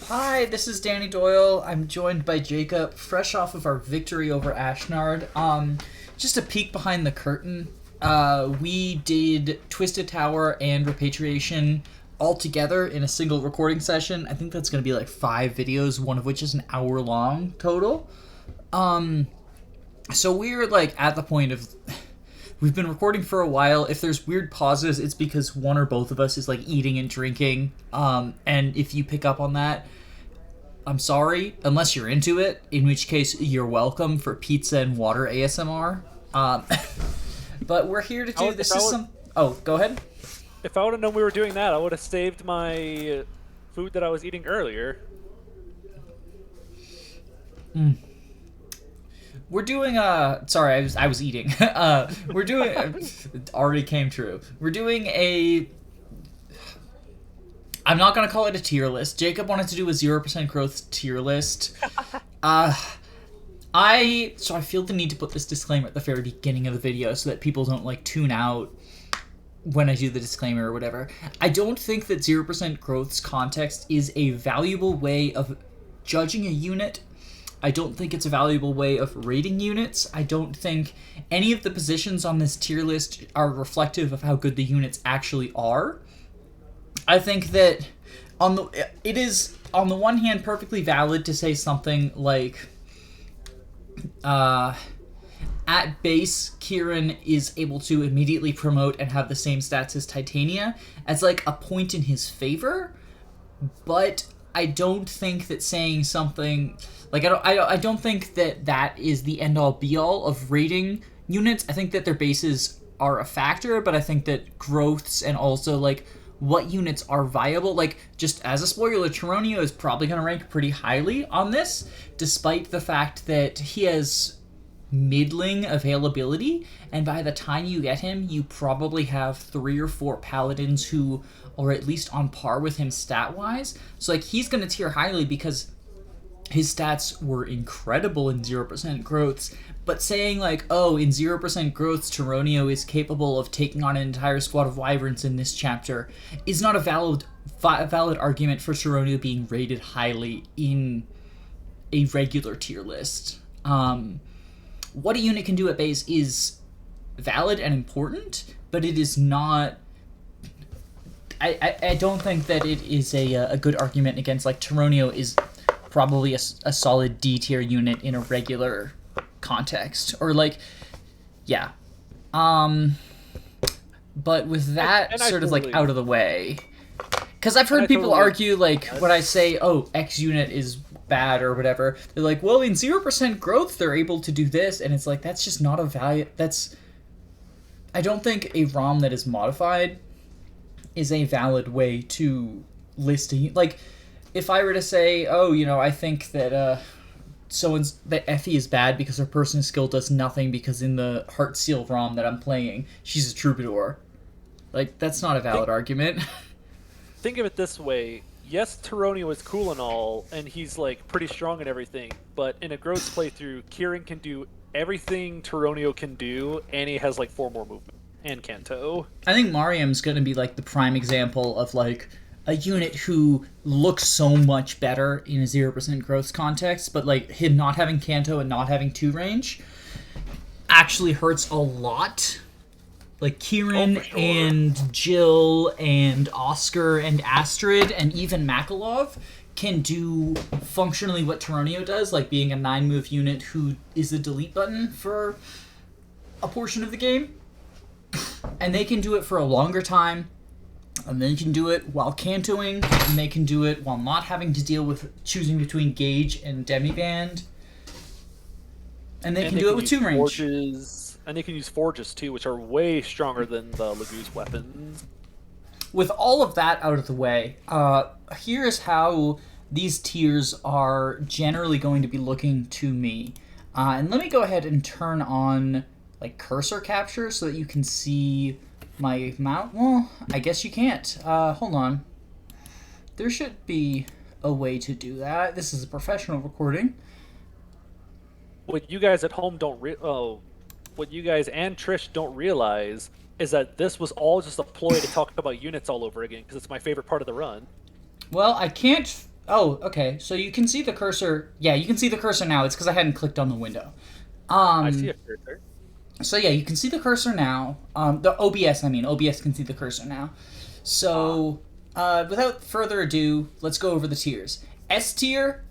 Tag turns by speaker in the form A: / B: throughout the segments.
A: Hi, this is Danny Doyle. I'm joined by Jacob, fresh off of our victory over Ashnard. Just a peek behind the curtain. We did Twisted Tower and Repatriation all together in a single recording session. I think that's going to be like 5 videos, one of which is an hour long total. So we're like at the point of we've been recording for a while. If there's weird pauses, it's because one or both of us is like eating and drinking. And if you pick up on that, I'm sorry, unless you're into it, in which case you're welcome for pizza and water ASMR. But we're here to do Oh, go ahead.
B: If I would have known we were doing that, I would have saved my food that I was eating earlier.
A: We're doing sorry, I was eating. We're doing it already came true. We're doing a I'm not going to call it a tier list. Jacob wanted to do a 0% growth tier list. I feel the need to put this disclaimer at the very beginning of the video so that people don't like tune out when I do the disclaimer or whatever. I don't think that 0% growth's context is a valuable way of judging a unit. I don't think it's a valuable way of rating units. I don't think any of the positions on this tier list are reflective of how good the units actually are. I think that it is on the one hand perfectly valid to say something like at base Kieran is able to immediately promote and have the same stats as Titania as like a point in his favor, but I don't think that saying something like I don't think that is the end all be all of rating units. I think that their bases are a factor, but I think that growths and also like what units are viable, like just as a spoiler, Tyronio is probably going to rank pretty highly on this, despite the fact that he has middling availability, and by the time you get him, you probably have 3 or 4 paladins who are at least on par with him stat-wise. So like he's going to tier highly because his stats were incredible in 0% growths, but saying like, oh, in 0% growths, Tyronio is capable of taking on an entire squad of wyverns in this chapter is not a valid argument for Tyronio being rated highly in a regular tier list. What a unit can do at base is valid and important, but it is not... I don't think that it is a good argument against, like, Tyronio is probably a solid D tier unit in a regular context, or like, yeah. But with that sort of like out of the way, because I've heard people argue like when I say, oh, X unit is bad or whatever, they're like, well, in 0% growth they're able to do this, and it's like that's just not a value. I don't think a ROM that is modified is a valid way to list a like. If I were to say, oh, you know, I think that that Effie is bad because her person skill does nothing because in the Heartseal ROM that I'm playing, she's a troubadour. Like, that's not a valid argument.
B: Think of it this way. Yes, Tyronio is cool and all, and he's, like, pretty strong and everything, but in a growth playthrough, Kieran can do everything Tyronio can do, and he has, like, 4 more movement. And Kanto.
A: I think Mariam's going to be, like, the prime example of, like, a unit who looks so much better in a 0% growth context, but like him not having Kanto and not having 2 range actually hurts a lot. Like Kieran and Jill and Oscar and Astrid and even Makalov can do functionally what Tyronio does, like being a 9-move unit who is the delete button for a portion of the game. And they can do it for a longer time. And they can do it while cantoing, and they can do it while not having to deal with choosing between Gauge and Demiband. And they can do it with 2 range.
B: Forges, and they can use Forges too, which are way stronger than the Laguz weapons.
A: With all of that out of the way, here's how these tiers are generally going to be looking to me. And let me go ahead and turn on like cursor capture so that you can see my mouse. Well, I guess you can't. Hold on. There should be a way to do that. This is a professional recording.
B: What you guys at home what you guys and Trish don't realize is that this was all just a ploy to talk about units all over again, because it's my favorite part of the run.
A: Well, I can't Oh, okay. So you can see the cursor. Yeah, you can see the cursor now. It's because I hadn't clicked on the window.
B: I see
A: Um,
B: a cursor.
A: so yeah, you can see the cursor now. The OBS, I mean, OBS can see the cursor now.
B: Ah,
A: So, without further ado, let's go over the tiers. S tier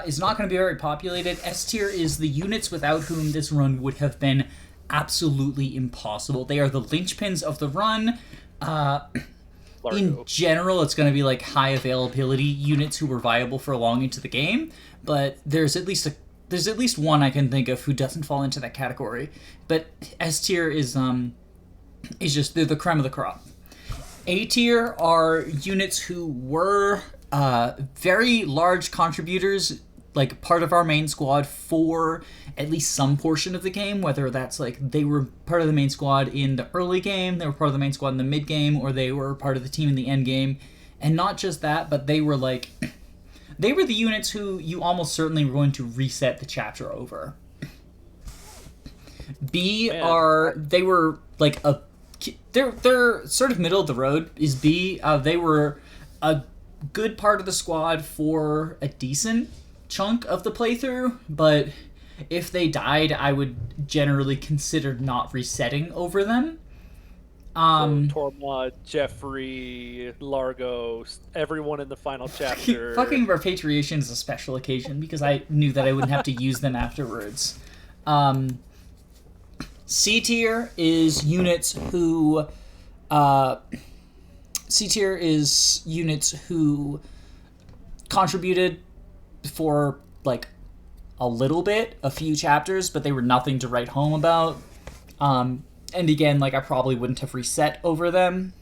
A: is not going to be very populated. S tier is the units without whom this run would have been absolutely impossible. They are the linchpins of the run. Uh, in
B: Largo.
A: general, it's going to be like high availability units who were viable for long into the game, but there's at least one I can think of who doesn't fall into that category. But S tier is just they're the creme of the crop. A tier are units who were very large contributors, like part of our main squad for at least some portion of the game, whether that's like they were part of the main squad in the early game, they were part of the main squad in the mid game, or they were part of the team in the end game. And not just that, but they were like they were the units who you almost certainly were going to reset the chapter over. B
B: Man,
A: are they were like a they're sort of middle of the road is B. They were a good part of the squad for a decent chunk of the playthrough, but if they died, I would generally consider not resetting over them.
B: so
A: Um,
B: Tormod, Jeffrey, Largo, everyone in the final chapter.
A: fucking repatriation is a special occasion because I knew that I wouldn't have to use them afterwards. Um, C tier is units who uh, C tier is units who contributed for like a little bit, a few chapters, but they were nothing to write home about. And again, like I probably wouldn't have reset over them.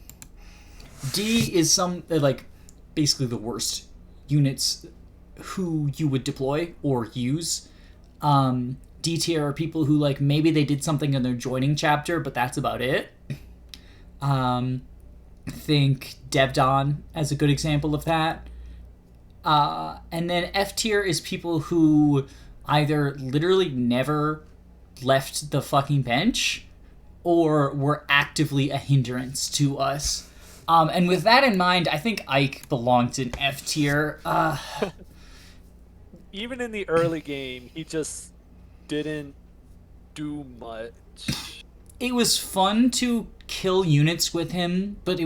A: D is some like basically the worst units who you would deploy or use. D tier are people who like maybe they did something in their joining chapter, but that's about it. Think Devdon as a good example of that. And then F tier is people who either literally never left the fucking bench or were actively a hindrance to us. And with that in mind, I think Ike belongs in F tier.
B: Even in the early game, he just didn't do much.
A: It was fun to kill units with him, but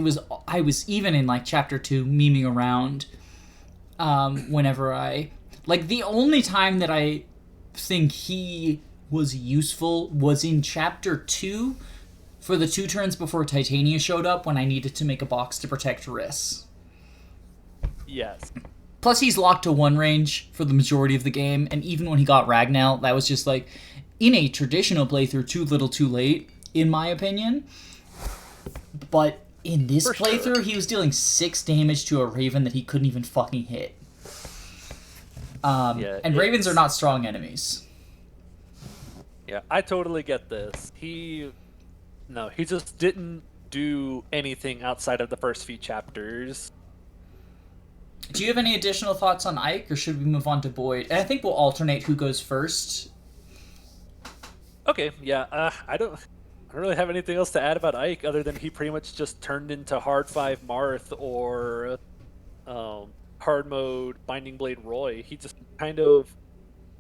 A: I was even in like chapter 2 memeing around whenever I like the only time that I think he was useful was in chapter 2 for the 2 turns before Titania showed up when I needed to make a box to protect Rhys.
B: Yes.
A: Plus he's locked to 1 range for the majority of the game, and even when he got Ragnell, that was just like in a traditional playthrough too little too late in my opinion. But in this
B: For
A: playthrough,
B: sure.
A: he was dealing 6 damage to a Raven that he couldn't even fucking hit.
B: Yeah,
A: And Ravens are not strong enemies.
B: Yeah, I totally get this. No, he just didn't do anything outside of the first few chapters.
A: Do you have any additional thoughts on Ike, or should we move on to Boyd? And I think we'll alternate who goes first.
B: Okay, yeah, I don't really have anything else to add about Ike other than he pretty much just turned into Hard 5 Marth or Hard Mode Binding Blade Roy. He just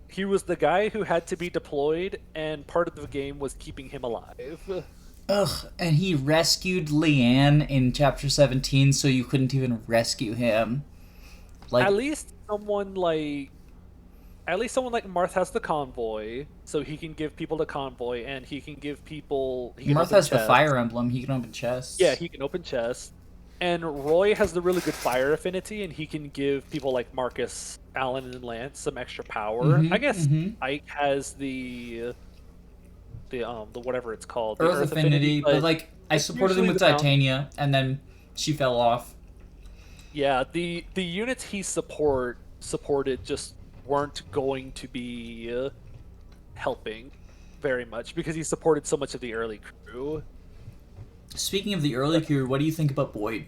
B: he was the guy who had to be deployed, and part of the game was keeping him alive.
A: Ugh, and he rescued Leanne in chapter 17, so you couldn't even rescue him. Like,
B: At least someone like Marth has the convoy, so he can give people the convoy, and he can give people. He can
A: Marth
B: open
A: has the
B: chests.
A: fire emblem, he can open chests.
B: Yeah, he can open chests. And Roy has the really good fire affinity, and he can give people like Marcus, Allen, and Lance some extra power. I guess Ike has the whatever it's called, the
A: Earth affinity, but like, I
B: it's
A: supported him
B: usually
A: with
B: the
A: Titania, and then she fell off.
B: yeah, the units he supported just weren't going to be helping very much because he supported so much of the early crew.
A: Speaking of the early crew, what do you think about Boyd?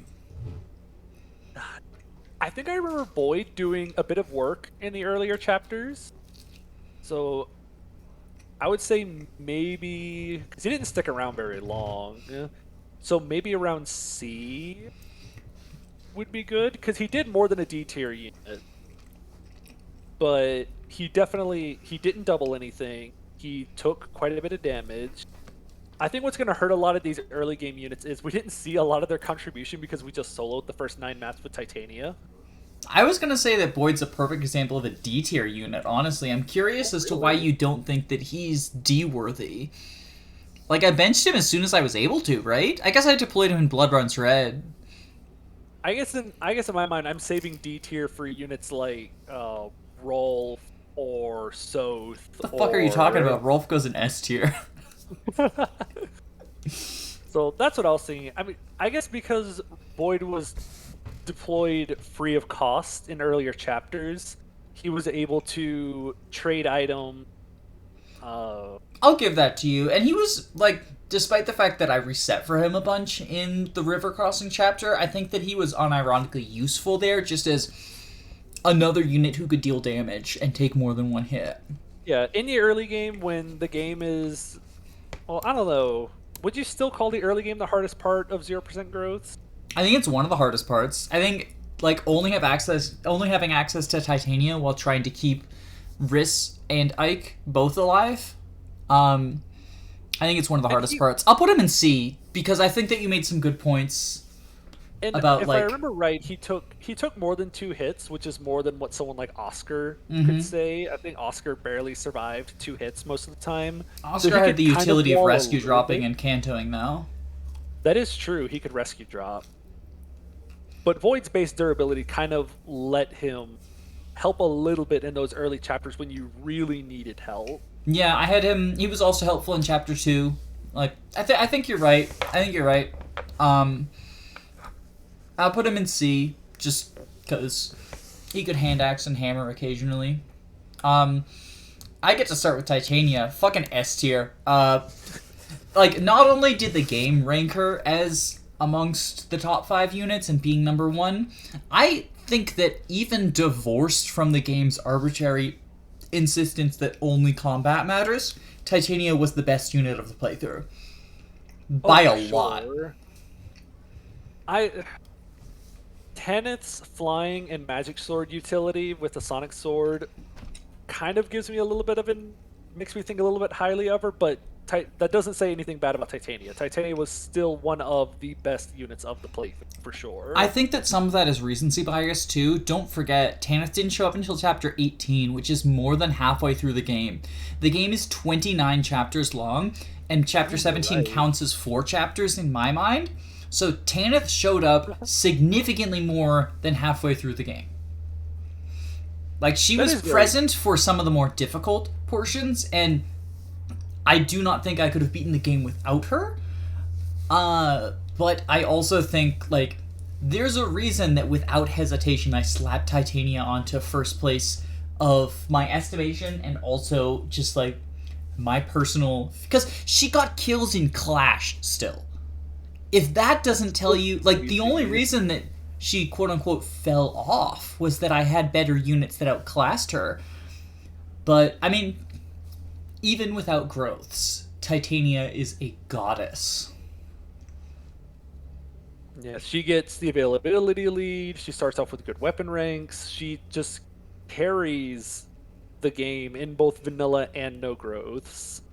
B: I think I remember Boyd doing a bit of work in the earlier chapters. So I would say maybe because he didn't stick around very long. So maybe around C. would be good because he did more than a D tier unit, but he didn't double anything. He took quite a bit of damage. I think what's going to hurt a lot of these early game units is we didn't see a lot of their contribution because we just soloed the first 9 maps with Titania.
A: I was gonna say that Boyd's a perfect example of a D tier unit. Honestly, I'm curious as to why you don't think that he's D worthy. Like, I benched him as soon as I was able to, right? I guess I deployed him in Blood Runs Red.
B: I guess in my mind, I'm saving D tier for units like Rolf or Soth.
A: What the fuck are you talking about? Rolf goes in S tier.
B: So that's what I was thinking. I mean, I guess because Boyd was deployed free of cost in earlier chapters, he was able to trade item.
A: I'll give that to you. And he was, like, despite the fact that I reset for him a bunch in the River Crossing chapter, I think that he was unironically useful there, just as another unit who could deal damage and take more than one hit.
B: Yeah, in the early game, when the game is... Well, I don't know. Would you still call the early game the hardest part of 0% growth?
A: I think it's one of the hardest parts. I think, like, only having access to Titania while trying to keep Rhys and Ike both alive. I think it's one of the hardest parts. I'll put him in C because I think that you made some good points about,
B: if I remember right, he took more than 2 hits, which is more than what someone like Oscar could say. I think Oscar barely survived 2 hits most of the time.
A: Oscar had the utility of rescue dropping and cantoing, though.
B: That is true. He could rescue drop. But Void's base durability kind of let him help a little bit in those early chapters when you really needed help.
A: Yeah, I had him. He was also helpful in chapter 2. Like, I think you're right. I'll put him in C just because he could hand axe and hammer occasionally. I get to start with Titania. Fucking S tier. Like, not only did the game rank her as amongst the top 5 units and being number 1, I think that even divorced from the game's arbitrary insistence that only combat matters, Titania was the best unit of the playthrough. By a lot.
B: Tanith's flying and magic sword utility with the sonic sword kind of gives me a little bit of makes me think a little bit highly of her, but that doesn't say anything bad about Titania. Titania was still one of the best units of the playthrough, for sure.
A: I think that some of that is recency bias, too. Don't forget, Tanith didn't show up until chapter 18, which is more than halfway through the game. The game is 29 chapters long, and chapter 17 counts as 4 chapters in my mind. So Tanith showed up significantly more than halfway through the game. Like, she was present for some of the more difficult portions, and I do not think I could have beaten the game without her. But I also think, like, there's a reason that without hesitation I slapped Titania onto first place of my estimation, and also just, like, my personal... Because she got kills in Clash still. If that doesn't tell you... Like, the only reason that she, quote-unquote, fell off was that I had better units that outclassed her. But, I mean, even without growths, Titania is a goddess.
B: Yeah, she gets the availability lead. She starts off with good weapon ranks. She just carries the game in both vanilla and no growths.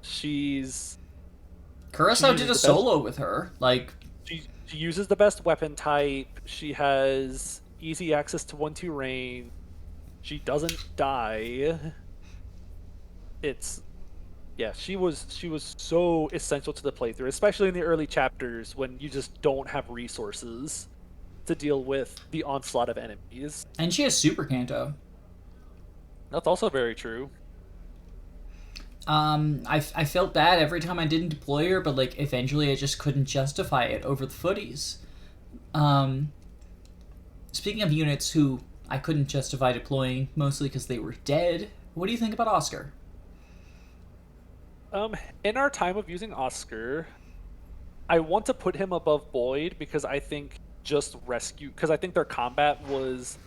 A: Curacao did a solo with her. Like,
B: she uses the best weapon type. She has easy access to 1-2 range. She doesn't die. She was so essential to the playthrough, especially in the early chapters when you just don't have resources to deal with the onslaught of enemies.
A: And she has Super Canto.
B: That's also very true.
A: I felt bad every time I didn't deploy her, but, like, eventually I just couldn't justify it over the footies. Speaking of units who I couldn't justify deploying, mostly because they were dead, what do you think about Oscar?
B: In our time of using Oscar, I want to put him above Boyd because I think I think their combat was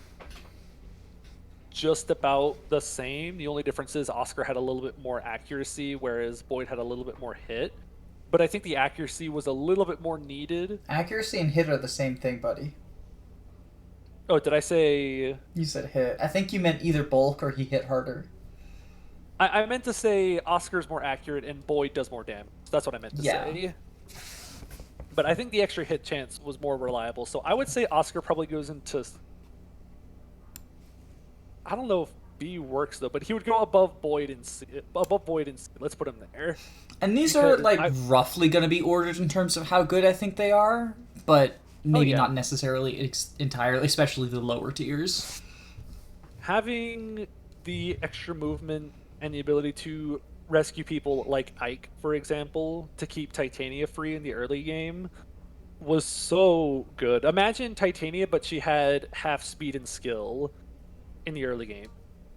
B: just about the same. The only difference is Oscar had a little bit more accuracy, whereas Boyd had a little bit more hit. But I think the accuracy was a little bit more needed.
A: Accuracy and hit are the same thing, buddy.
B: Oh, did I say?
A: You said hit. I think you meant either bulk or he hit harder.
B: I meant to say Oscar's more accurate and Boyd does more damage. That's what I meant to
A: Yeah.
B: say. But I think the extra hit chance was more reliable. So I would say Oscar probably goes into. I don't know if B works though, but he would go above Boyd and C, above Boyd and C. Let's put him there.
A: And these are
B: Because
A: like roughly going to be ordered in terms of how good I think they are, but maybe
B: yeah.
A: not necessarily entirely, especially the lower tiers.
B: Having the extra movement and the ability to rescue people like Ike, for example, to keep Titania free in the early game was so good. Imagine Titania, but she had half speed and skill in the early game.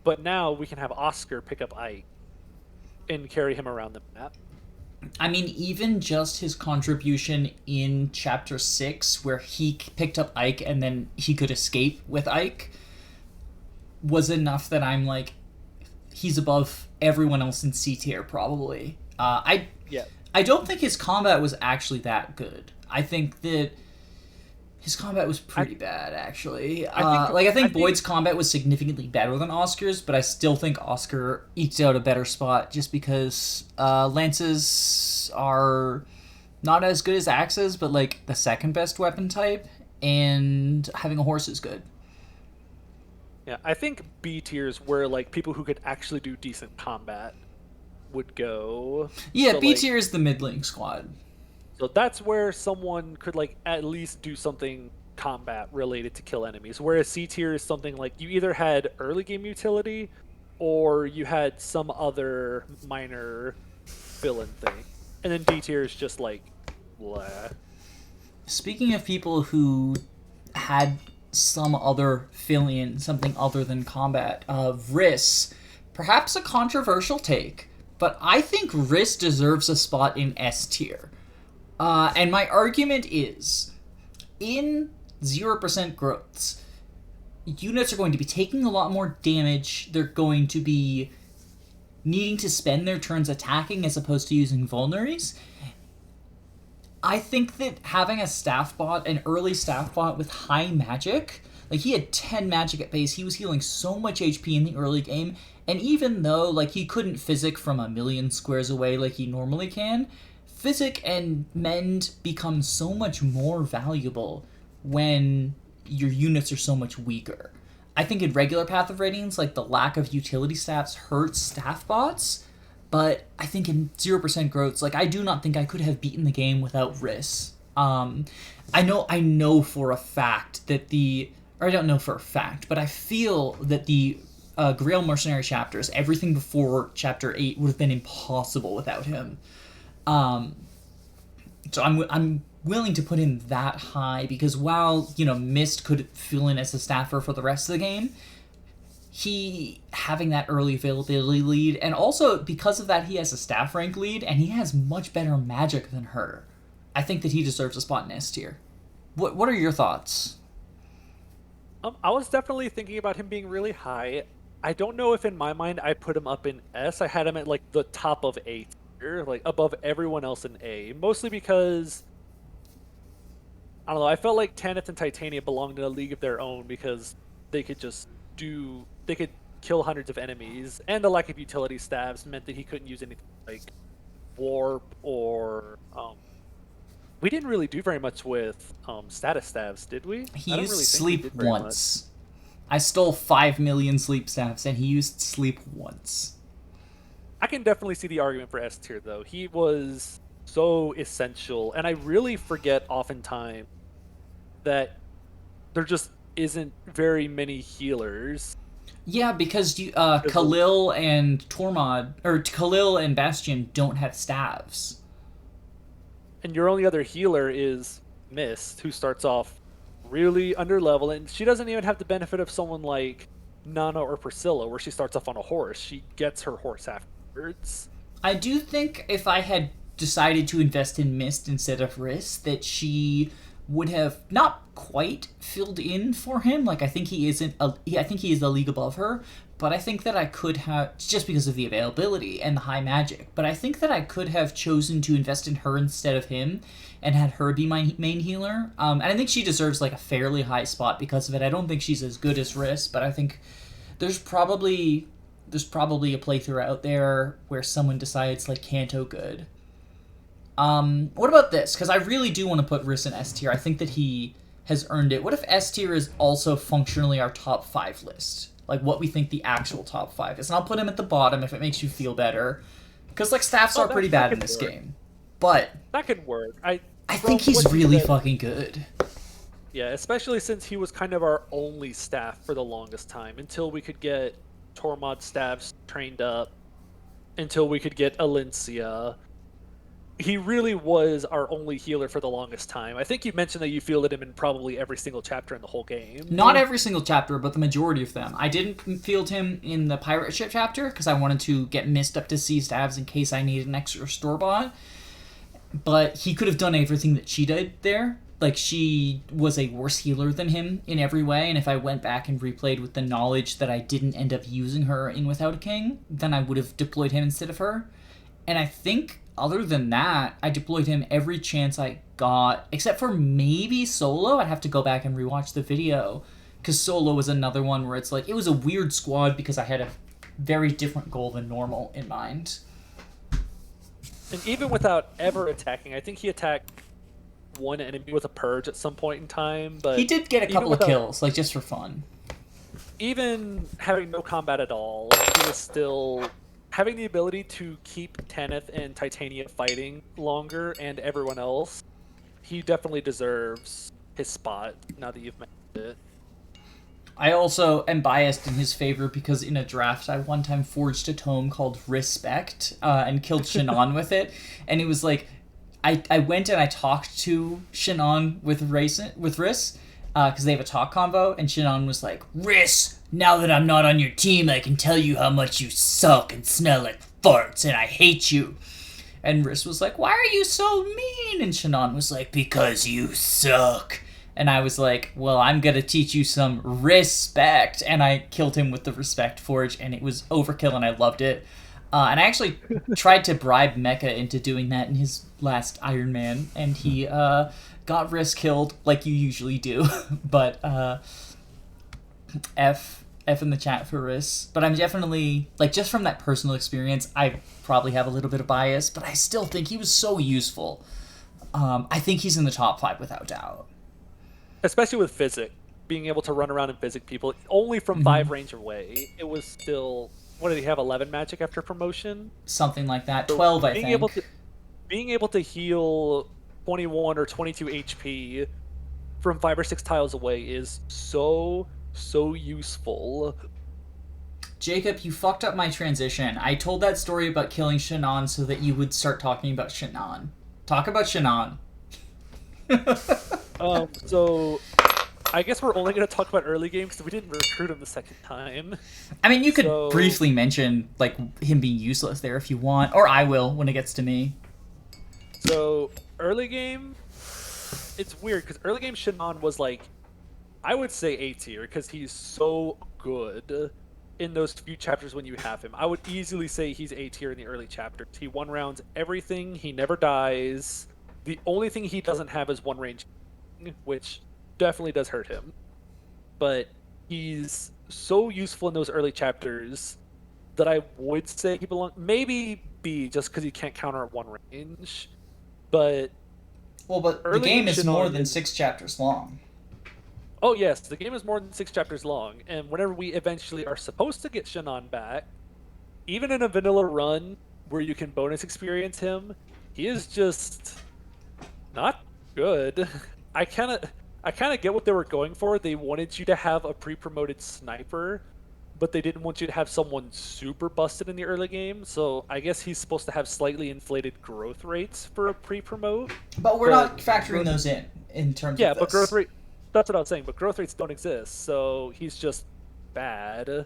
B: But now we can have Oscar pick up Ike and carry him around the map.
A: I mean, even just his contribution in Chapter 6, where he picked up Ike and then he could escape with Ike, was enough that I'm like, he's above everyone else in C tier, probably. I don't think his combat was actually that good. I think that his combat was pretty bad, actually. I think Boyd's combat was significantly better than Oscar's, but I still think Oscar eked out a better spot just because lances are not as good as axes, but like the second best weapon type, and having a horse is good.
B: Yeah, I think B tiers where like people who could actually do decent combat would go.
A: Yeah,
B: so,
A: B tier is the middling squad.
B: So that's where someone could like at least do something combat related to kill enemies. Whereas C tier is something like you either had early game utility or you had some other minor villain thing. And then D tier is just like blah.
A: Speaking of people who had some other fill-in, something other than combat, Rhys, perhaps a controversial take, but I think Rhys deserves a spot in S tier. And my argument is, in 0% growths, units are going to be taking a lot more damage. They're going to be needing to spend their turns attacking as opposed to using vulneries. I think that having a staff bot, an early staff bot with high magic, like he had 10 magic at base, he was healing so much HP in the early game, and even though like he couldn't physic from a million squares away like he normally can, physic and mend become so much more valuable when your units are so much weaker. I think in regular Path of Radiance, like the lack of utility staffs hurts staff bots, but I think in 0% growths, like I do not think I could have beaten the game without Rhys. I know for a fact that I don't know for a fact, but I feel that the Grail Mercenary chapters, everything before Chapter 8 would have been impossible without him. So I'm willing to put him that high because while, Mist could fill in as a staffer for the rest of the game, he having that early availability lead, and also because of that he has a staff rank lead and he has much better magic than her. I think that he deserves a spot in S tier. What are your thoughts?
B: I was definitely thinking about him being really high. I don't know if in my mind I put him up in S. I had him at like the top of A tier, like above everyone else in A, mostly because I don't know, I felt like Tanith and Titania belonged in a league of their own because they could kill hundreds of enemies, and the lack of utility staffs meant that he couldn't use anything like warp or we didn't really do very much with status staffs, did we?
A: He used sleep once. I stole 5 million sleep staffs and he used sleep once.
B: I can definitely see the argument for S tier though. He was so essential, and I really forget oftentimes that there just isn't very many healers.
A: Yeah, because Khalil and Tormod, or Khalil and Bastion don't have staves.
B: And your only other healer is Mist, who starts off really under level, and she doesn't even have the benefit of someone like Nana or Priscilla, where she starts off on a horse. She gets her horse afterwards.
A: I do think if I had decided to invest in Mist instead of Rhys, that she would have not quite filled in for him. Like, I think he isn't. I think he is the league above her, but I think that I could have, just because of the availability and the high magic. But I think that I could have chosen to invest in her instead of him, and had her be my main healer. And I think she deserves like a fairly high spot because of it. I don't think she's as good as Rhys, but I think there's probably a playthrough out there where someone decides like Kanto good. What about this? Because I really do want to put Rhys in S tier. I think that he has earned it. What if S tier is also functionally our top 5 list? Like, what we think the actual top 5 is. And I'll put him at the bottom if it makes you feel better. Because, like, staffs are pretty bad in this game. But
B: that could work.
A: I think he's really fucking good.
B: Yeah, especially since he was kind of our only staff for the longest time. Until we could get Tormod staffs trained up. Until we could get Alencia. He really was our only healer for the longest time. I think you mentioned that you fielded him in probably every single chapter in the whole game.
A: Not every single chapter, but the majority of them. I didn't field him in the pirate ship chapter because I wanted to get Mist up to C stabs in case I needed an extra store-bought. But he could have done everything that she did there. Like, she was a worse healer than him in every way, and if I went back and replayed with the knowledge that I didn't end up using her in Without a King, then I would have deployed him instead of her. And I think, other than that, I deployed him every chance I got, except for maybe Solo. I'd have to go back and rewatch the video, because Solo was another one where it's like, it was a weird squad because I had a very different goal than normal in mind.
B: And even without ever attacking, I think he attacked one enemy with a purge at some point in time, but
A: he did get a couple of kills, like, just for fun.
B: Even having no combat at all, he was still having the ability to keep Tanith and Titania fighting longer, and everyone else. He definitely deserves his spot, now that you've mentioned it.
A: I also am biased in his favor because in a draft I one time forged a tome called Respect and killed Shinon with it, and it was like, I went and I talked to Shinon with Rhys, because they have a talk convo, and Shinon was like, Rhys, now that I'm not on your team, I can tell you how much you suck and smell like farts, and I hate you. And Rhys was like, why are you so mean? And Shinon was like, because you suck. And I was like, well, I'm going to teach you some respect. And I killed him with the Respect Forge, and it was overkill, and I loved it. And I actually tried to bribe Mecha into doing that in his last Iron Man, and he got Rhys killed, like you usually do. But F in the chat for Rhys. But I'm definitely, like, just from that personal experience, I probably have a little bit of bias, but I still think he was so useful. I think he's in the top 5 without doubt.
B: Especially with Physic. Being able to run around and Physic people, only from 5 range away, it was still... What did he have, 11 magic after promotion?
A: Something like that. 12, I think.
B: Being able to heal 21 or 22 HP from 5 or 6 tiles away is so useful.
A: Jacob, you fucked up my transition. I told that story about killing Shinon so that you would start talking about Shinon. Talk about Shinon.
B: So... I guess we're only going to talk about early games because we didn't recruit him the second time.
A: I mean, you could briefly mention like him being useless there if you want, or I will when it gets to me.
B: So, early game, it's weird because early game Shinon was like, I would say A tier because he's so good in those few chapters when you have him. I would easily say he's A tier in the early chapters. He one rounds everything, he never dies. The only thing he doesn't have is one range, which definitely does hurt him, but he's so useful in those early chapters that I would say he belongs maybe B just because he can't counter at one range. But
A: the game is more than 6 chapters long.
B: Oh yes, the game is more than 6 chapters long, and whenever we eventually are supposed to get Shinon back, even in a vanilla run where you can bonus experience him, he is just not good. I kind of get what they were going for. They wanted you to have a pre-promoted sniper, but they didn't want you to have someone super busted in the early game. So I guess he's supposed to have slightly inflated growth rates for a pre-promote.
A: But we're not factoring those in terms of this.
B: Yeah, but growth rate... That's what I was saying, but growth rates don't exist, so he's just bad.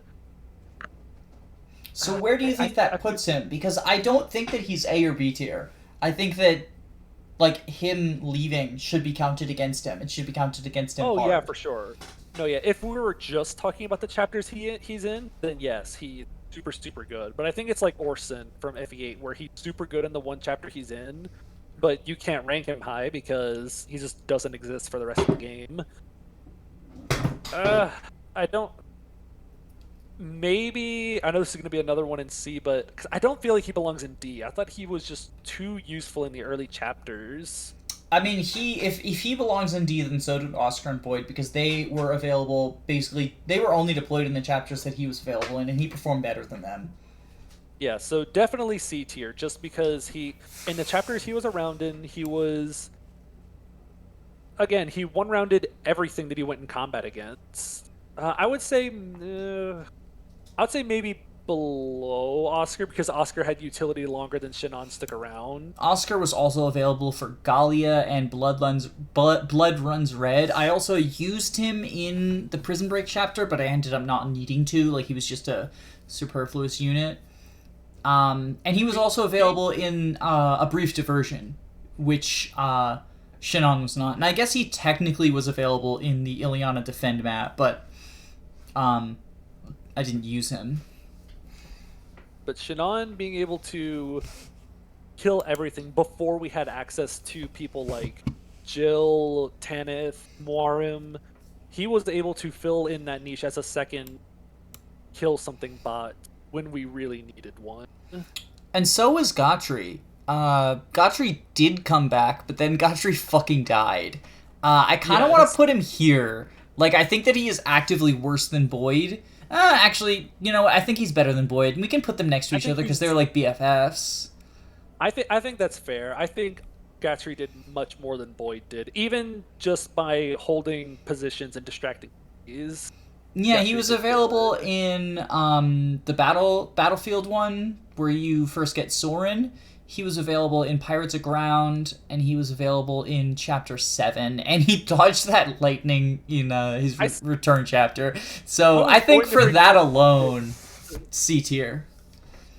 A: So where do you think that puts him? Because I don't think that he's A or B tier. I think that like him leaving should be counted against him. It should be counted against him
B: Oh yeah,
A: hard.
B: for sure. No, yeah. If we were just talking about the chapters he's in, then yes, he's super good. But I think it's like Orson from FE8, where he's super good in the one chapter he's in, but you can't rank him high because he just doesn't exist for the rest of the game. I don't. Maybe I know this is going to be another one in C, but cause I don't feel like he belongs in D. I thought he was just too useful in the early chapters.
A: I mean, if he belongs in D, then so did Oscar and Boyd because they were available. Basically, they were only deployed in the chapters that he was available in, and he performed better than them.
B: Yeah, so definitely C tier, just because in the chapters he was around in, he was, again, he one-rounded everything that he went in combat against. I would say maybe below Oscar, because Oscar had utility longer than Shinon stuck around.
A: Oscar was also available for Gallia and Blood Runs Red. I also used him in the Prison Break chapter, but I ended up not needing to. Like, he was just a superfluous unit. And he was also available in A Brief Diversion, which Shinon was not. And I guess he technically was available in the Illyana Defend map, but I didn't use him.
B: But Shinon being able to kill everything before we had access to people like Jill, Tanith, Moirim, he was able to fill in that niche as a second kill something bot when we really needed one.
A: And so was Gatrie. Gatrie did come back, but then Gatrie fucking died. I kind of want to put him here. Like, I think that he is actively worse than Boyd. Actually, you know, I think he's better than Boyd. We can put them next to each other because they're like BFFs.
B: I think that's fair. I think Gatrie did much more than Boyd did, even just by holding positions and distracting.
A: Yeah, he was available in the Battlefield one where you first get Soren. He was available in Pirates Aground, and he was available in Chapter 7, and he dodged that lightning in his return chapter. So I think for that alone, C tier.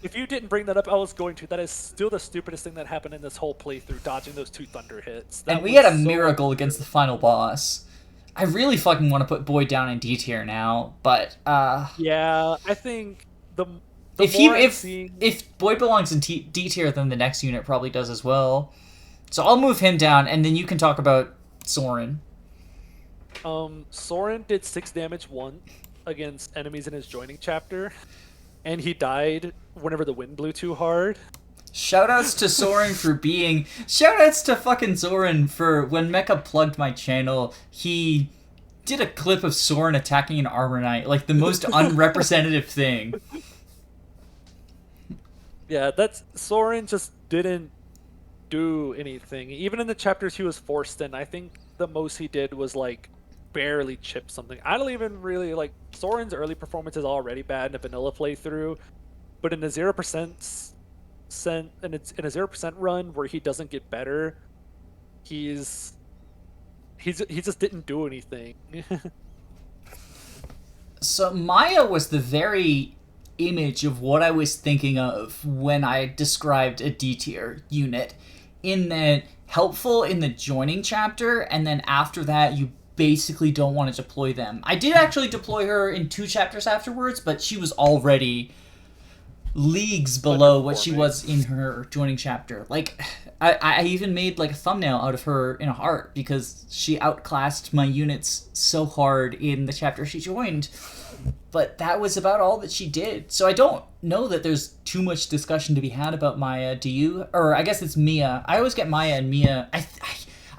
B: If you didn't bring that up, I was going to. That is still the stupidest thing that happened in this whole playthrough, dodging those 2 thunder hits.
A: And we had a miracle against the final boss. I really fucking want to put Boyd down in D tier now, but
B: yeah, I think
A: if Boyd belongs in D tier, then the next unit probably does as well. So I'll move him down, and then you can talk about Soren.
B: Soren did 6 damage once against enemies in his joining chapter, and he died whenever the wind blew too hard.
A: Shoutouts to Soren for being... Shoutouts to fucking Soren for when Mecha plugged my channel, he did a clip of Soren attacking an Armor Knight, like the most unrepresentative thing.
B: Yeah, Soren just didn't do anything. Even in the chapters he was forced in, I think the most he did was like barely chip something. I don't even really like Soren's early performance is already bad in a vanilla playthrough, but in the 0% and it's in a 0% run where he doesn't get better, he just didn't do anything.
A: So Maya was the very image of what I was thinking of when I described a D tier unit, in that helpful in the joining chapter, and then after that you basically don't want to deploy them. I did actually deploy her in 2 chapters afterwards, but she was already leagues below what she was in her joining chapter. Like, I even made like a thumbnail out of her in a heart because she outclassed my units so hard in the chapter she joined. But that was about all that she did. So I don't know that there's too much discussion to be had about Maya. Do you? Or I guess it's Mia. I always get Maya and Mia.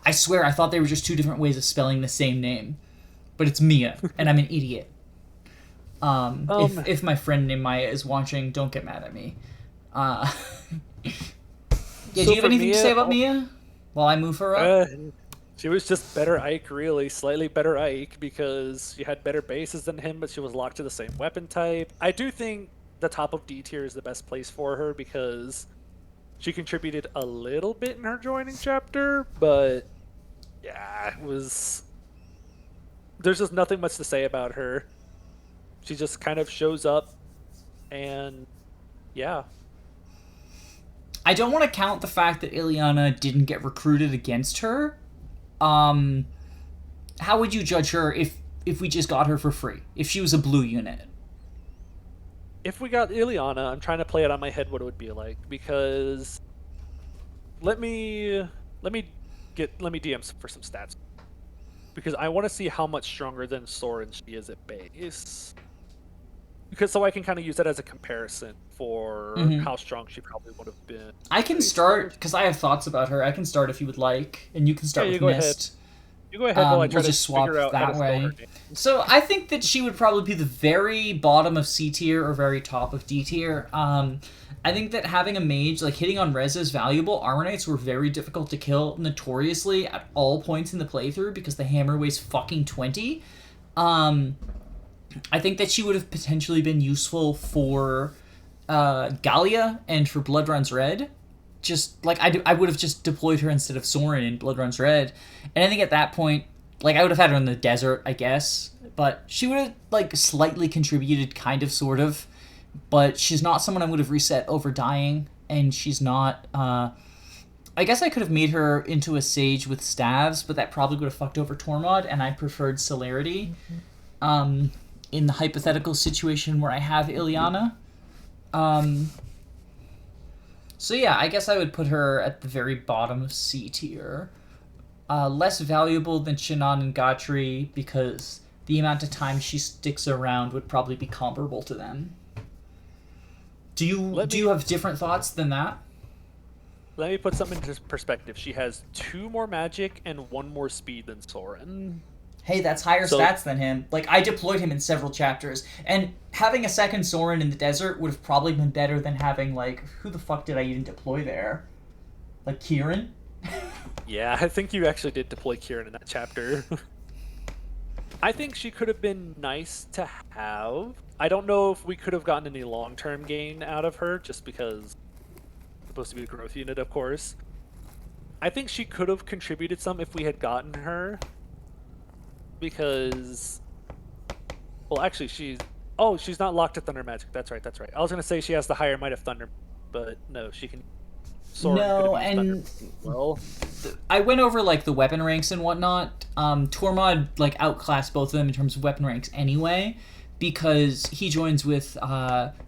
A: I swear I thought they were just 2 different ways of spelling the same name. But it's Mia, and I'm an idiot. If my friend named Maya is watching, don't get mad at me. Yeah, do you have anything to say about Mia while I move her up?
B: She was just better Ike, really. Slightly better Ike, because she had better bases than him, but she was locked to the same weapon type. I do think the top of D tier is the best place for her, because she contributed a little bit in her joining chapter, but yeah, it was... There's just nothing much to say about her. She just kind of shows up, and yeah.
A: I don't want to count the fact that Illyana didn't get recruited against her. Um, how would you judge her if we just got her for free? If she was a blue unit?
B: If we got Illyana, I'm trying to play it on my head what it would be like, because let me DM for some stats, because I want to see how much stronger than Soren she is at base. Because so I can kind of use that as a comparison for how strong she probably would have been.
A: I can start, because I have thoughts about her. I can start if you would like, and you can start with Mist.
B: You go ahead while I try
A: we'll
B: to
A: just swap
B: figure out
A: that
B: how to spell
A: way.
B: her name.
A: So I think that she would probably be the very bottom of C tier or very top of D tier. I think that having a mage, like hitting on res is valuable. Armor Knights were very difficult to kill notoriously at all points in the playthrough because the hammer weighs fucking 20. I think that she would have potentially been useful for Gallia and for Blood Runs Red. Just like I would have just deployed her instead of Soren in Blood Runs Red, and I think at that point, like I would have had her in the desert, I guess, but she would have like slightly contributed, kind of, sort of, but she's not someone I would have reset over dying, and she's not. I guess I could have made her into a sage with staves, but that probably would have fucked over Tormod, and I preferred celerity. In the hypothetical situation where I have Illyana. So yeah, I guess I would put her at the very bottom of C tier. Less valuable than Shinon and Gatrie because the amount of time she sticks around would probably be comparable to them. Do you have different thoughts than that?
B: Let me put something into perspective. She has 2 more magic and 1 more speed than Soren.
A: Hey, that's higher stats than him. Like, I deployed him in several chapters, and having a second Soren in the desert would have probably been better than having, like, who the fuck did I even deploy there? Like, Kieran?
B: Yeah, I think you actually did deploy Kieran in that chapter. I think she could have been nice to have. I don't know if we could have gotten any long-term gain out of her, just because it's supposed to be a growth unit, of course. I think she could have contributed some if we had gotten her. Because, well, actually, she's not locked to Thunder Magic. That's right. I was gonna say she has the higher Might of Thunder, but no, she can.
A: No, and
B: well,
A: I went over like the weapon ranks and whatnot. Tormod like outclassed both of them in terms of weapon ranks anyway, because he joins with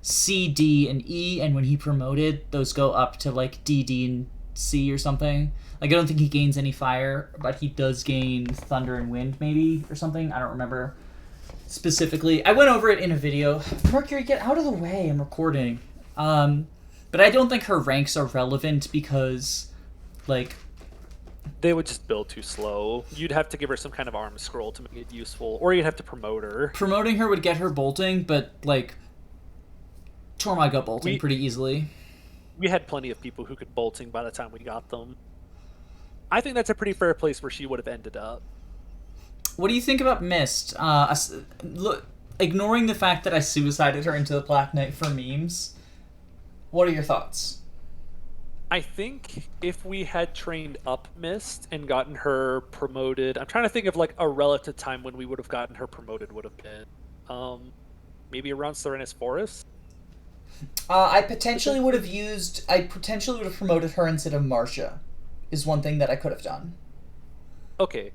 A: C, D, and E, and when he promoted, those go up to like D, D, and C or something. Like, I don't think he gains any fire, but he does gain thunder and wind, maybe, or something. I don't remember specifically. I went over it in a video. Mercury, get out of the way. I'm recording. But I don't think her ranks are relevant because, like...
B: they would just build too slow. You'd have to give her some kind of arm scroll to make it useful, or you'd have to promote her.
A: Promoting her would get her bolting, but, like, Tormod got bolting pretty easily.
B: We had plenty of people who could bolting by the time we got them. I think that's a pretty fair place where she would have ended up.
A: What do you think about Mist? Ignoring the fact that I suicided her into the Black Knight for memes, what are your thoughts?
B: I think if we had trained up Mist and gotten her promoted, I'm trying to think of like a relative time when we would have gotten her promoted would have been. Maybe around Serenus Forest?
A: I potentially would have promoted her instead of Marcia, is one thing that I could have done.
B: Okay.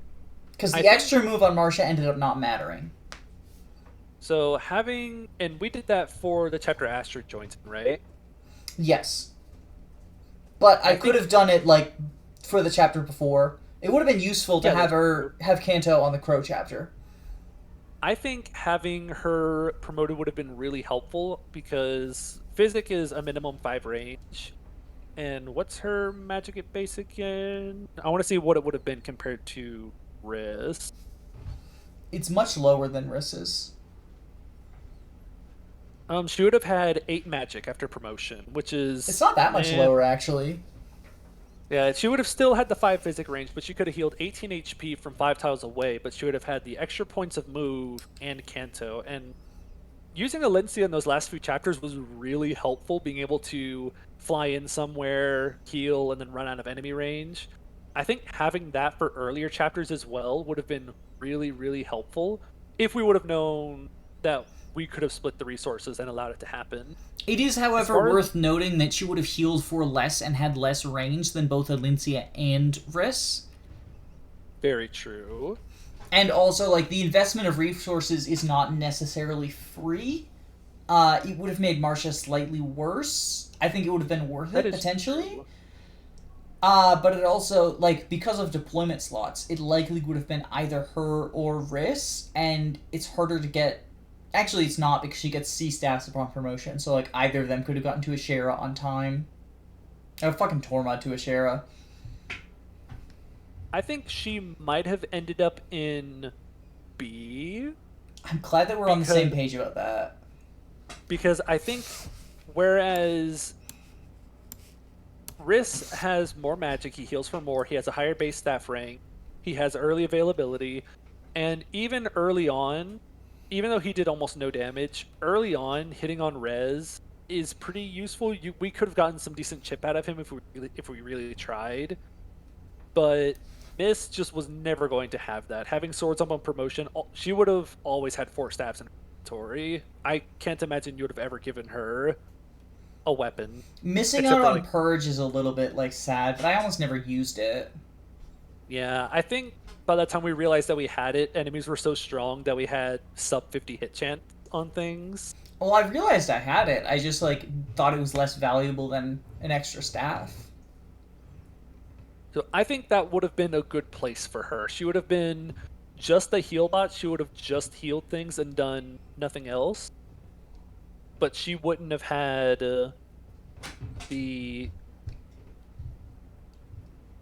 A: Because the extra move on Marcia ended up not mattering.
B: So and we did that for the chapter Astrid joins in, right?
A: Yes. But I could have done it, like, for the chapter before. It would have been useful to have Kanto on the Crow chapter.
B: I think having her promoted would have been really helpful, because Physic is a minimum 5 range. And what's her magic at base again? I want to see what it would have been compared to Rhys.
A: It's much lower than Rhys's.
B: She would have had 8 magic after promotion, which is...
A: It's not that much lower, actually.
B: Yeah, she would have still had the 5 physic range, but she could have healed 18 HP from 5 tiles away, but she would have had the extra points of move and Kanto. And using Alencia in those last few chapters was really helpful, being able to fly in somewhere, heal, and then run out of enemy range. I think having that for earlier chapters as well would have been really, really helpful if we would have known that we could have split the resources and allowed it to happen.
A: It is, however, worth noting that she would have healed for less and had less range than both Illyana and Rhys.
B: Very true.
A: And also, like, the investment of resources is not necessarily free. It would have made Marcia slightly worse. I think it would have been worth it, potentially. But it also, like, because of deployment slots, it likely would have been either her or Rhys, and it's harder to get... Actually, it's not, because she gets C staffs upon promotion, so, like, either of them could have gotten to Ashera on time. Or fucking Tormod to Ashera.
B: I think she might have ended up in B.
A: I'm glad that we're on the same page about that.
B: Because I think, whereas Rhys has more magic, he heals for more, he has a higher base staff rank, he has early availability, and even early on, even though he did almost no damage, early on, hitting on res is pretty useful. We could have gotten some decent chip out of him if we really tried. But Miss just was never going to have that. Having swords up on promotion, she would have always had 4 staffs in her inventory. I can't imagine you would have ever given her a weapon.
A: Missing out on Purge is a little bit, like, sad, but I almost never used it.
B: Yeah, I think by the time we realized that we had it, enemies were so strong that we had sub 50 hit chance on things.
A: Well, I realized I had it. I just, like, thought it was less valuable than an extra staff.
B: So I think that would have been a good place for her. She would have been just a heal bot. She would have just healed things and done nothing else. But she wouldn't have had the...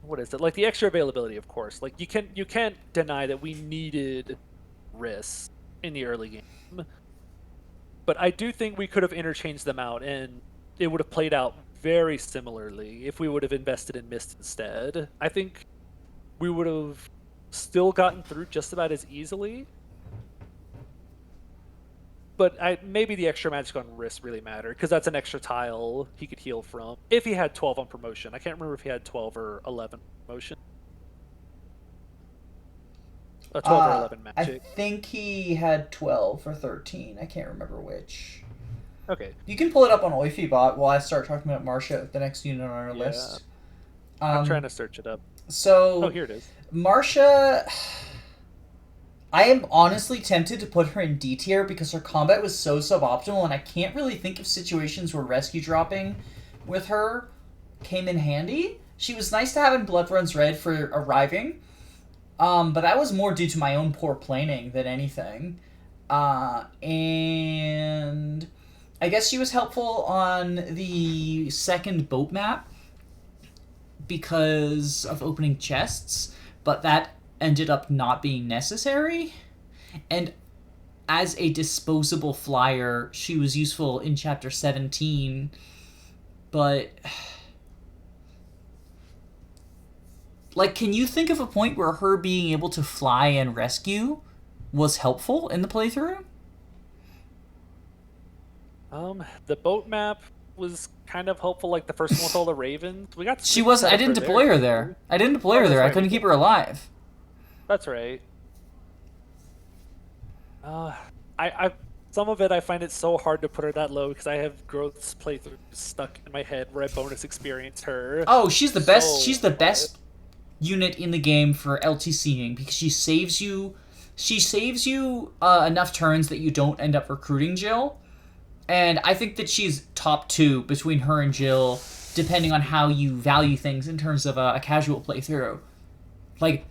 B: What is it? Like, the extra availability, of course. Like, you can't deny that we needed Rhys in the early game. But I do think we could have interchanged them out, and it would have played out very similarly if we would have invested in Mist instead. I think we would have still gotten through just about as easily. But maybe the extra magic on Rhys really mattered, because that's an extra tile he could heal from. If he had 12 on promotion. I can't remember if he had 12 or 11 promotion. 12 or 11 magic.
A: I think he had 12 or 13. I can't remember which.
B: Okay.
A: You can pull it up on Oifibot while I start talking about Marcia, the next unit on our list.
B: I'm trying to search it up.
A: So,
B: oh, here it is.
A: Marcia... I am honestly tempted to put her in D tier because her combat was so suboptimal, and I can't really think of situations where rescue dropping with her came in handy. She was nice to have in Blood Runs Red for arriving, but that was more due to my own poor planning than anything. And I guess she was helpful on the second boat map because of opening chests, but that ended up not being necessary. And as a disposable flyer, she was useful in Chapter 17, but... Like, can you think of a point where her being able to fly and rescue was helpful in the playthrough?
B: The boat map was kind of helpful, like the first one with all the ravens. We got.
A: She wasn't. I didn't deploy her there. I didn't deploy her there. I couldn't keep her alive.
B: That's right. I some of it I find it so hard to put her that low because I have Growth's playthrough stuck in my head where I bonus experienced her.
A: Oh, she's the best. She's the best unit in the game for LTCing because she saves you. She saves you enough turns that you don't end up recruiting Jill, and I think that she's top 2 between her and Jill, depending on how you value things in terms of a casual playthrough. Like.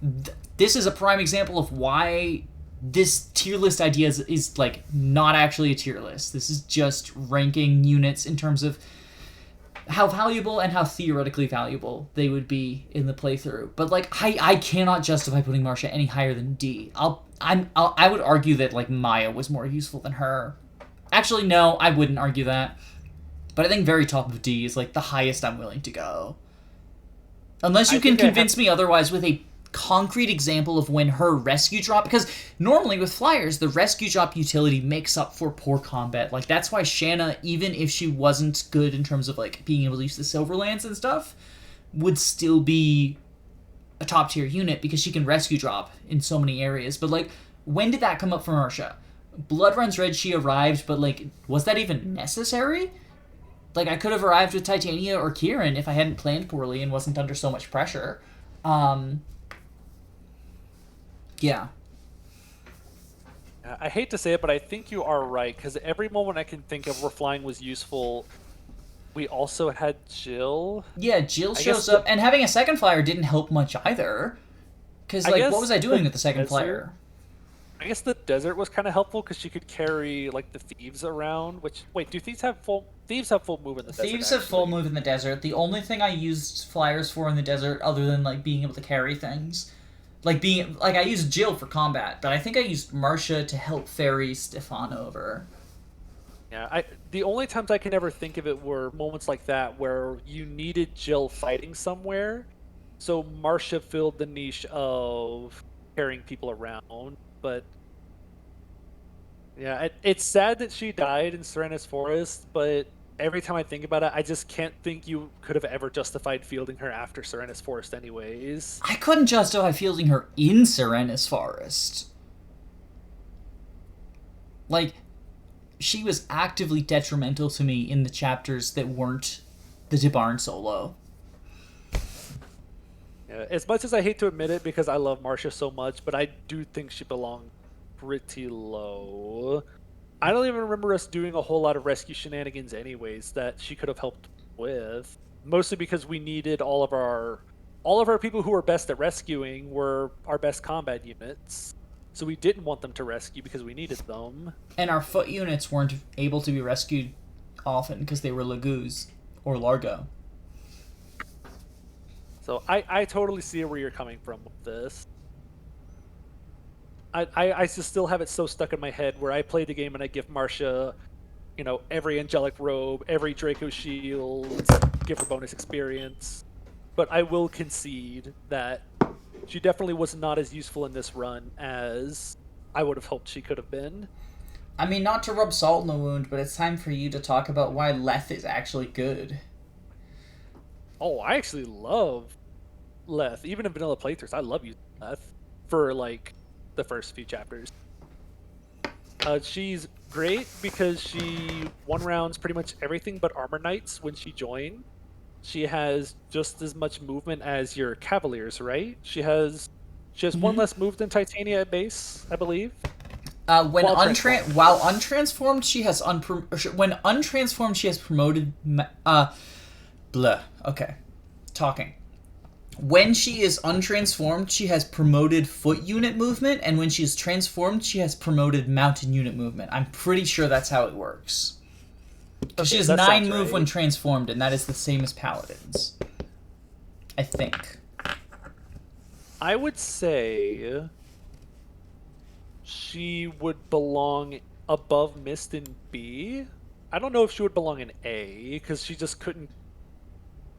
A: This is a prime example of why this tier list idea is like not actually a tier list. This is just ranking units in terms of how valuable and how theoretically valuable they would be in the playthrough. But like I cannot justify putting Marcia any higher than D. I would argue that like Maya was more useful than her. Actually, no, I wouldn't argue that. But I think very top of D is like the highest I'm willing to go. Unless you can convince me otherwise with a concrete example of when her rescue drop, because normally with flyers the rescue drop utility makes up for poor combat. Like that's why Shanna, even if she wasn't good in terms of like being able to use the silver lance and stuff, would still be a top tier unit because she can rescue drop in so many areas. But like when did that come up for Marcia? Blood Runs Red, she arrived, but, like, was that even necessary? Like, I could have arrived with Titania or Kieran if I hadn't planned poorly and wasn't under so much pressure. Yeah.
B: I hate to say it, but I think you are right, because every moment I can think of where flying was useful, we also had Jill.
A: Yeah, Jill shows up, and having a second flyer didn't help much either. Because, like, what was I doing with the second flyer?
B: I guess the desert was kind of helpful because she could carry, like, the thieves around, which... Wait, do thieves have full... Thieves have full move in the desert,
A: Thieves have full move in the desert. The only thing I used flyers for in the desert, other than, like, being able to carry things... I used Jill for combat, but I think I used Marcia to help ferry Stefan over.
B: Yeah, the only times I can ever think of it were moments like that where you needed Jill fighting somewhere, so Marcia filled the niche of carrying people around, but... Yeah, it's sad that she died in Serenus Forest, but every time I think about it, I just can't think you could have ever justified fielding her after Serenus Forest anyways.
A: I couldn't justify fielding her in Serenus Forest. Like, she was actively detrimental to me in the chapters that weren't the Debarn solo.
B: Yeah, as much as I hate to admit it because I love Marcia so much, but I do think she belonged pretty low. I don't even remember us doing a whole lot of rescue shenanigans anyways that she could have helped with. Mostly because we needed all of our people who were best at rescuing were our best combat units. So we didn't want them to rescue because we needed them.
A: And our foot units weren't able to be rescued often because they were Laguz or Largo.
B: So I totally see where you're coming from with this. I just still have it so stuck in my head where I play the game and I give Marcia, every angelic robe, every Draco shield, give her bonus experience. But I will concede that she definitely was not as useful in this run as I would have hoped she could have been.
A: I mean, not to rub salt in the wound, but it's time for you to talk about why Leth is actually good.
B: Oh, I actually love Leth. Even in vanilla playthroughs, I love using Leth for, the first few chapters. She's great because she one-rounds pretty much everything but Armor Knights when she joined. She has just as much movement as your Cavaliers, right? She has one less move than Titania at base, I believe.
A: While untransformed, she has when untransformed, she has promoted. Okay, talking. When she is untransformed, she has promoted foot unit movement, and when she is transformed, she has promoted mountain unit movement. I'm pretty sure that's how it works. Okay, she has 9 move when transformed, and that is the same as Paladins. I think.
B: I would say she would belong above Mist in B. I don't know if she would belong in A, because she just couldn't...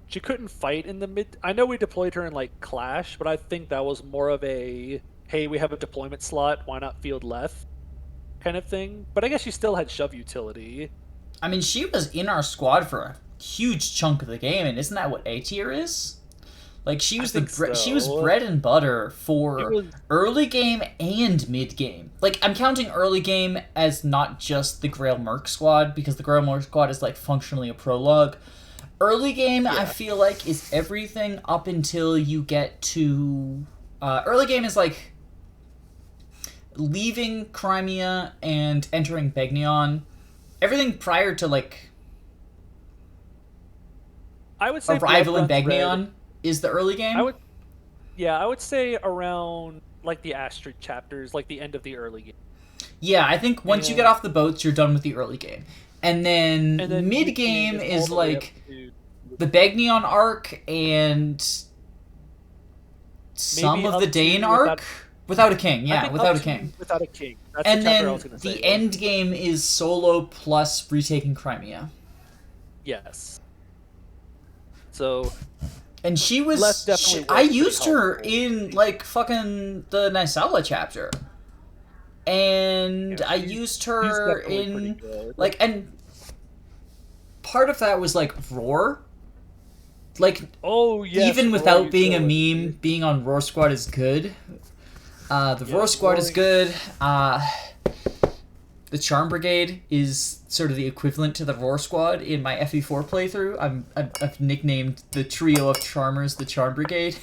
B: She couldn't fight in the mid... I know we deployed her in, Clash, but I think that was more of a, hey, we have a deployment slot, why not field Leth kind of thing. But I guess she still had shove utility.
A: I mean, she was in our squad for a huge chunk of the game, and isn't that what A tier is? She was she was bread and butter for early game and mid game. I'm counting early game as not just the Grail Merc squad, because the Grail Merc squad is functionally a prologue. Early game, yeah. I feel is everything up until you get to... early game is leaving Crimea and entering Begnion. Everything prior to
B: I would say
A: arrival in Begnion is the early game.
B: I would say around the Astrid chapters, the end of the early game.
A: Yeah, I think once you get off the boats, you're done with the early game. And then mid game is the Begnion arc and some of the Dane arc. Without a king, yeah, without a king.
B: Without a king. That's
A: and
B: the chapter
A: then
B: I was gonna say,
A: the end game is solo plus retaking Crimea.
B: Yes. So...
A: And she was... I used her in, fucking the Nysala chapter. And I used her in... and part of that was, Roar.
B: Oh, yes,
A: even without being a meme, being on Roar Squad is good. The Roar Squad is good. The Charm Brigade is sort of the equivalent to the Roar Squad in my FE4 playthrough. I've nicknamed the trio of Charmers the Charm Brigade.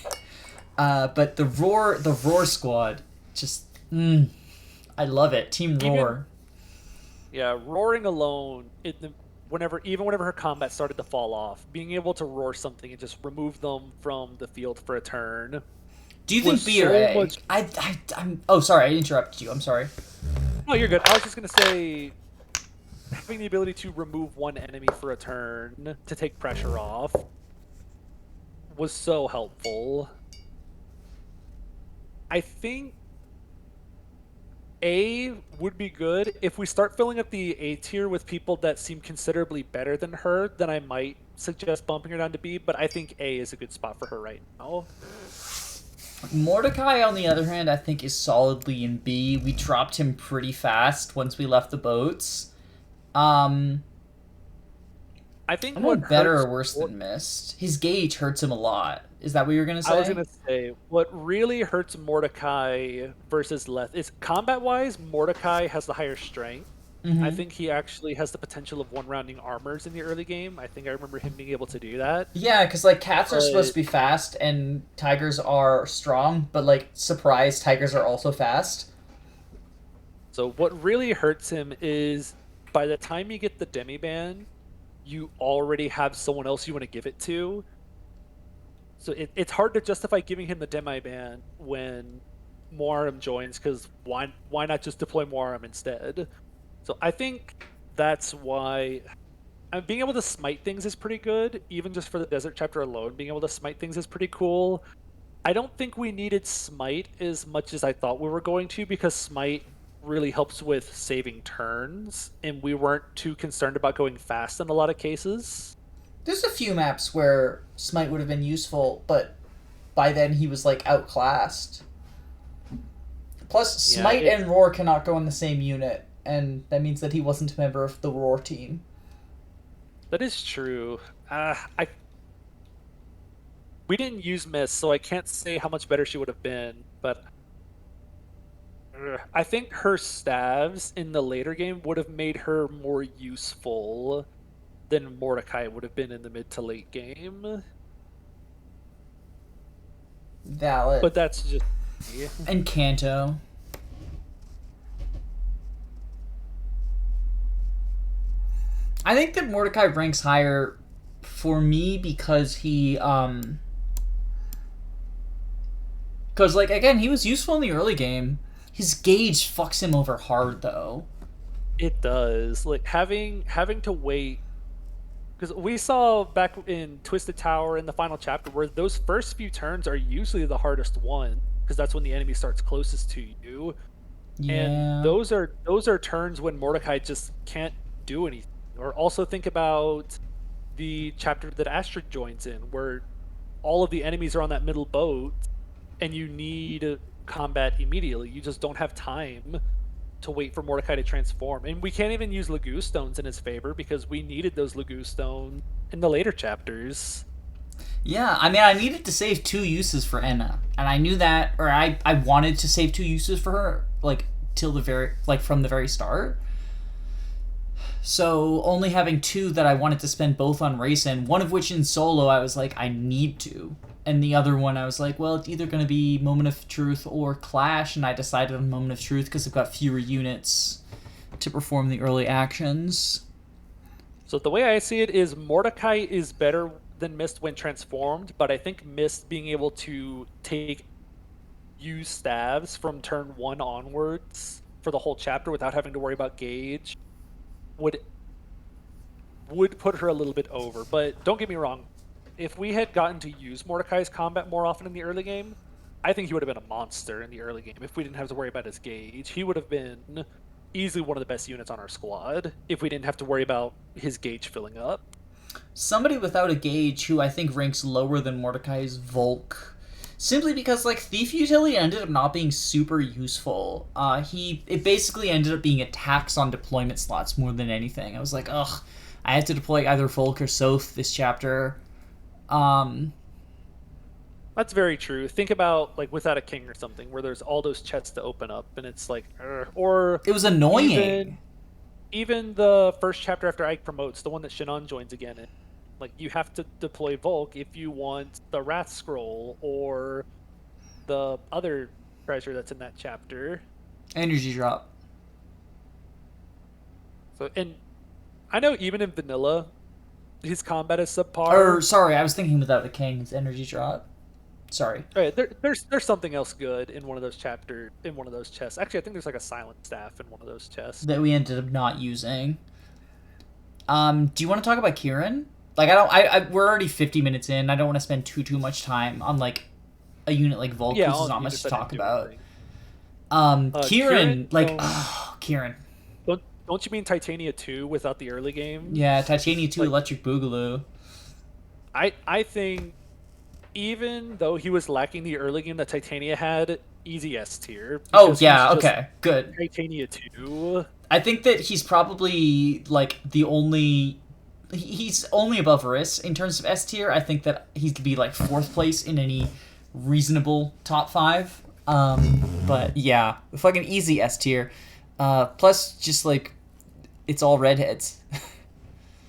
A: But the Roar Squad, just I love it. Team Roar.
B: Yeah, roaring alone, whenever her combat started to fall off, being able to roar something and just remove them from the field for a turn.
A: Do you think B or A? I'm. Oh, sorry, I interrupted you. I'm sorry.
B: No, you're good. I was just gonna say, having the ability to remove one enemy for a turn to take pressure off was so helpful. I think A would be good. If we start filling up the A tier with people that seem considerably better than her, then I might suggest bumping her down to B, but I think A is a good spot for her right now.
A: Mordecai, on the other hand, I think is solidly in B. We dropped him pretty fast once we left the boats.
B: I think
A: I know better or worse than Mist. His gauge hurts him a lot. Is that what you were gonna say?
B: I was gonna say what really hurts Mordecai versus Leth is combat-wise. Mordecai has the higher strength.
A: Mm-hmm.
B: I think he actually has the potential of one-rounding armors in the early game. I think I remember him being able to do that.
A: Yeah, because like cats are supposed to be fast and tigers are strong, but like surprise, tigers are also fast.
B: So what really hurts him is by the time you get the demi-ban, you already have someone else you want to give it to. So it's hard to justify giving him the demi-ban when Moaram joins, because why not just deploy Moaram instead? So I think that's why being able to smite things is pretty good, even just for the desert chapter alone. Being able to smite things is pretty cool. I don't think we needed smite as much as I thought we were going to, because smite really helps with saving turns, and we weren't too concerned about going fast in a lot of cases.
A: There's a few maps where smite would have been useful, but by then he was like outclassed. Plus, smite and roar cannot go in the same unit, and that means that he wasn't a member of the roar team.
B: That is true. We didn't use Miss, so I can't say how much better she would have been, but I think her staves in the later game would have made her more useful than Mordecai would have been in the mid to late game.
A: Valid.
B: But that's just
A: me. And Kanto. I think that Mordecai ranks higher for me because he because like again, he was useful in the early game. His gauge fucks him over hard though.
B: It does. Like having to wait, because we saw back in Twisted Tower in the final chapter where those first few turns are usually the hardest one, because that's when the enemy starts closest to you. Yeah. And those are turns when Mordecai just can't do anything. Or also think about the chapter that Astrid joins in, where all of the enemies are on that middle boat, and you need combat immediately. You just don't have time to wait for Mordecai to transform. And we can't even use Laguz stones in his favor, because we needed those Laguz stones in the later chapters.
A: Yeah, I mean, I needed to save 2 uses for Enna, and I knew that, or I wanted to save 2 uses for her, like, till the very, like, from the very start. So only having 2 that I wanted to spend both on Rhys, and one of which in solo I was like, I need to. And the other one I was like, well, it's either going to be Moment of Truth or Clash, and I decided on Moment of Truth because I've got fewer units to perform the early actions.
B: So the way I see it is Mordecai is better than Mist when transformed, but I think Mist being able to use staves from turn 1 onwards for the whole chapter without having to worry about gauge would put her a little bit over. But don't get me wrong, if we had gotten to use Mordecai's combat more often in the early game, I think he would have been a monster in the early game. If we didn't have to worry about his gauge, he would have been easily one of the best units on our squad if we didn't have to worry about his gauge filling up.
A: Somebody without a gauge who I think ranks lower than Mordecai is Volk. Simply because, like, Thief Utility ended up not being super useful. It basically ended up being a tax on deployment slots more than anything. I was like, ugh, I have to deploy either Volk or Soth this chapter.
B: That's very true. Think about, like, Without a King or something, where there's all those chests to open up, and it's like, or...
A: It was annoying.
B: even the first chapter after Ike promotes, the one that Shinon joins again in, like you have to deploy Volk if you want the Wrath Scroll or the other treasure that's in that chapter.
A: Energy drop.
B: So, and I know even in vanilla, his combat is subpar.
A: Or sorry, I was thinking without the king, his energy drop. Sorry.
B: Right, there's something else good in one of those in one of those chests. Actually, I think there's like a silent staff in one of those chests
A: That we ended up not using. Do you want to talk about Kieran? Like, we're already 50 minutes in. I don't want to spend too much time on like a unit like Volk, because there's not much to talk about. Kieran, like, Kieran.
B: Don't you mean Titania 2 without the early game?
A: Yeah, Titania 2 Electric Boogaloo.
B: I think even though he was lacking the early game that Titania had, easy S tier.
A: Oh, yeah, okay, good.
B: Titania 2.
A: I think that he's probably, like, the only... He's only above Rhys in terms of S tier. I think that he could be, like, 4th place in any reasonable top 5. But, yeah, fucking easy S tier. Plus, just, like, it's all redheads.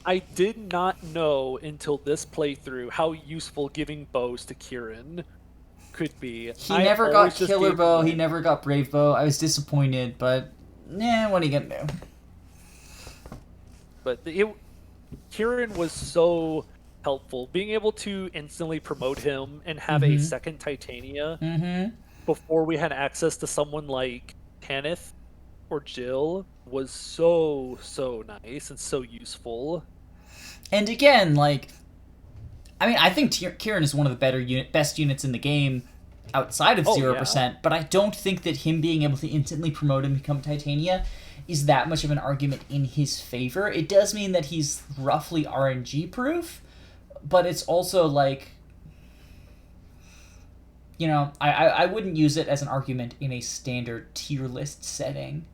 B: I did not know until this playthrough how useful giving bows to Kieran could be.
A: He never got Killer Bow, he never got Brave Bow. I was disappointed, but what are you gonna do?
B: But Kieran was so helpful. Being able to instantly promote him and have a second Titania before we had access to someone like Kenneth or Jill was so nice and so useful.
A: And again, like, I mean, I think Kieran is one of the best units in the game outside of 0%, yeah. But I don't think that him being able to instantly promote and become Titania is that much of an argument in his favor. It does mean that he's roughly RNG proof, but it's also like, you know, I wouldn't use it as an argument in a standard tier list setting.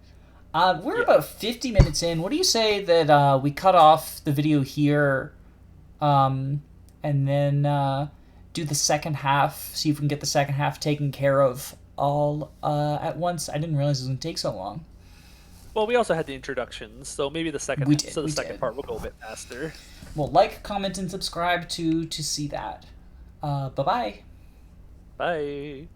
A: We're about 50 minutes in. What do you say that we cut off the video here, and then do the second half, see if we can get the second half taken care of all at once? I didn't realize it was going to take so long.
B: Well, we also had the introductions, so maybe the second part will go a bit faster.
A: Well, like, comment, and subscribe to see that. Bye-bye.
B: Bye.